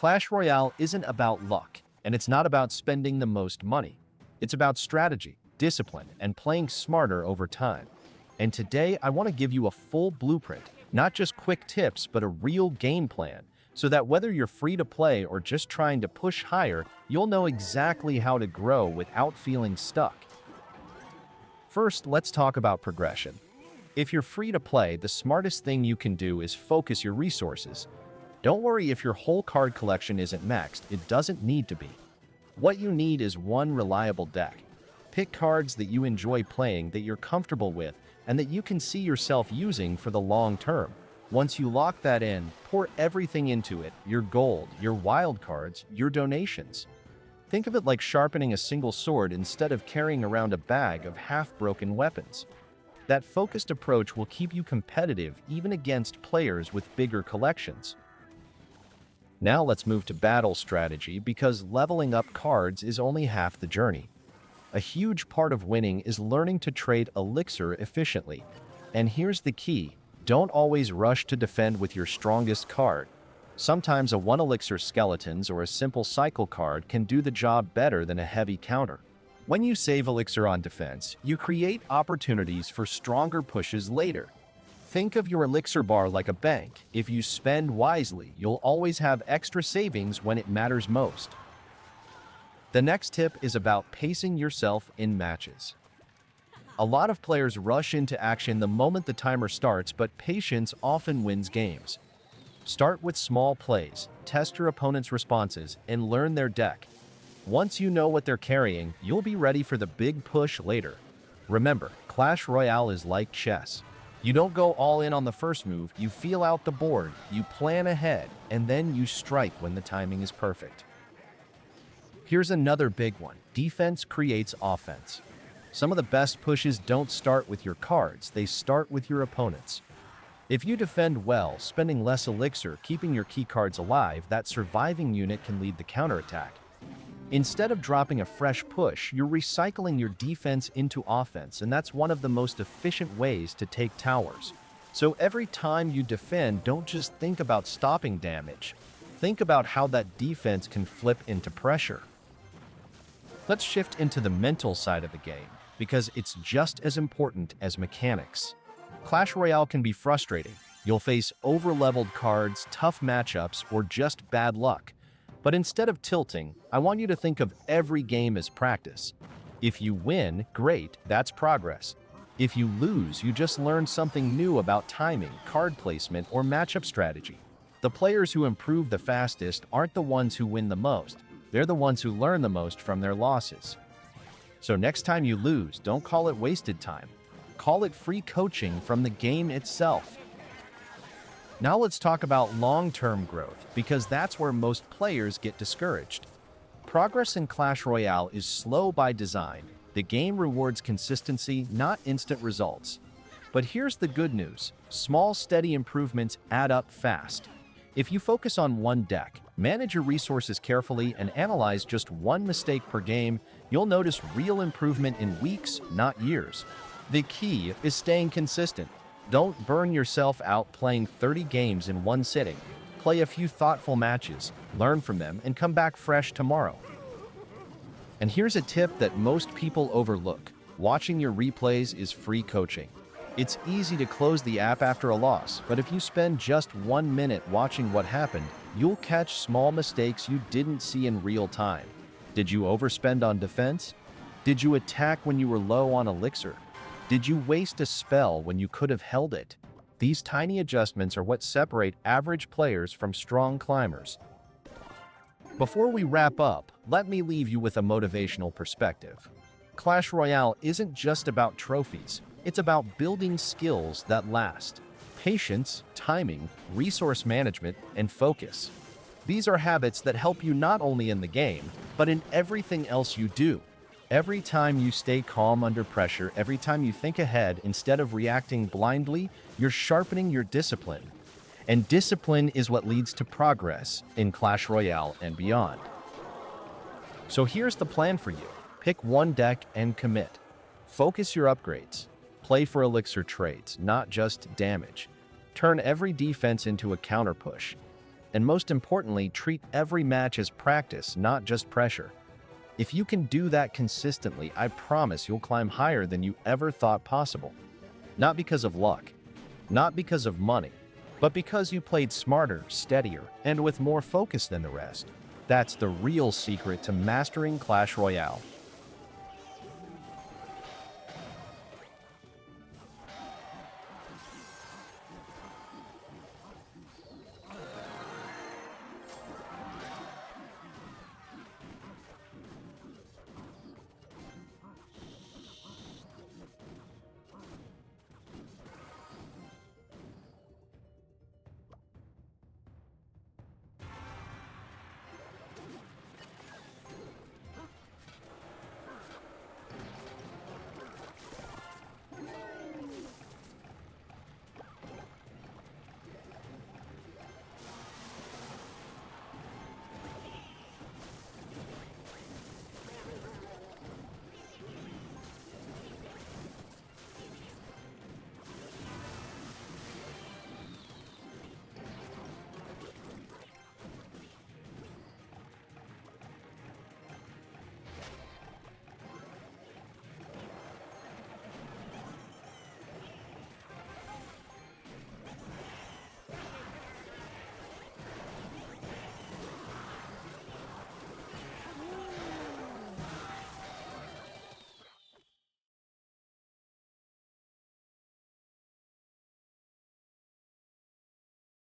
Clash Royale isn't about luck, and it's not about spending the most money. It's about strategy, discipline, and playing smarter over time. And today, I want to give you a full blueprint, not just quick tips, but a real game plan, so that whether you're free to play or just trying to push higher, you'll know exactly how to grow without feeling stuck. First, let's talk about progression. If you're free to play, the smartest thing you can do is focus your resources. Don't worry if your whole card collection isn't maxed, it doesn't need to be. What you need is one reliable deck. Pick cards that you enjoy playing, that you're comfortable with, and that you can see yourself using for the long term. Once you lock that in, pour everything into it, your gold, your wild cards, your donations. Think of it like sharpening a single sword instead of carrying around a bag of half-broken weapons. That focused approach will keep you competitive even against players with bigger collections. Now let's move to battle strategy, because leveling up cards is only half the journey. A huge part of winning is learning to trade elixir efficiently. And here's the key: don't always rush to defend with your strongest card. Sometimes a 1 elixir skeletons or a simple cycle card can do the job better than a heavy counter. When you save elixir on defense, you create opportunities for stronger pushes later. Think of your elixir bar like a bank. If you spend wisely, you'll always have extra savings when it matters most. The next tip is about pacing yourself in matches. A lot of players rush into action the moment the timer starts, but patience often wins games. Start with small plays, test your opponent's responses, and learn their deck. Once you know what they're carrying, you'll be ready for the big push later. Remember, Clash Royale is like chess. You don't go all in on the first move, you feel out the board, you plan ahead, and then you strike when the timing is perfect. Here's another big one: defense creates offense. Some of the best pushes don't start with your cards, they start with your opponents. If you defend well, spending less elixir, keeping your key cards alive, that surviving unit can lead the counterattack. Instead of dropping a fresh push, you're recycling your defense into offense, and that's one of the most efficient ways to take towers. So every time you defend, don't just think about stopping damage. Think about how that defense can flip into pressure. Let's shift into the mental side of the game, because it's just as important as mechanics. Clash Royale can be frustrating. You'll face over-leveled cards, tough matchups, or just bad luck. But instead of tilting, I want you to think of every game as practice. If you win, great, that's progress. If you lose, you just learned something new about timing, card placement, or matchup strategy. The players who improve the fastest aren't the ones who win the most. They're the ones who learn the most from their losses. So next time you lose, don't call it wasted time. Call it free coaching from the game itself. Now let's talk about long-term growth, because that's where most players get discouraged. Progress in Clash Royale is slow by design. The game rewards consistency, not instant results. But here's the good news: small, steady improvements add up fast. If you focus on one deck, manage your resources carefully, and analyze just one mistake per game, you'll notice real improvement in weeks, not years. The key is staying consistent. Don't burn yourself out playing 30 games in one sitting. Play a few thoughtful matches, learn from them, and come back fresh tomorrow. And here's a tip that most people overlook: watching your replays is free coaching. It's easy to close the app after a loss, but if you spend just 1 minute watching what happened, you'll catch small mistakes you didn't see in real time. Did you overspend on defense? Did you attack when you were low on elixir? Did you waste a spell when you could have held it? These tiny adjustments are what separate average players from strong climbers. Before we wrap up, let me leave you with a motivational perspective. Clash Royale isn't just about trophies. It's about building skills that last. Patience, timing, resource management, and focus. These are habits that help you not only in the game, but in everything else you do. Every time you stay calm under pressure, every time you think ahead instead of reacting blindly, you're sharpening your discipline. And discipline is what leads to progress in Clash Royale and beyond. So here's the plan for you. Pick one deck and commit. Focus your upgrades. Play for elixir trades, not just damage. Turn every defense into a counter push. And most importantly, treat every match as practice, not just pressure. If you can do that consistently, I promise you'll climb higher than you ever thought possible. Not because of luck, not because of money, but because you played smarter, steadier, and with more focus than the rest. That's the real secret to mastering Clash Royale.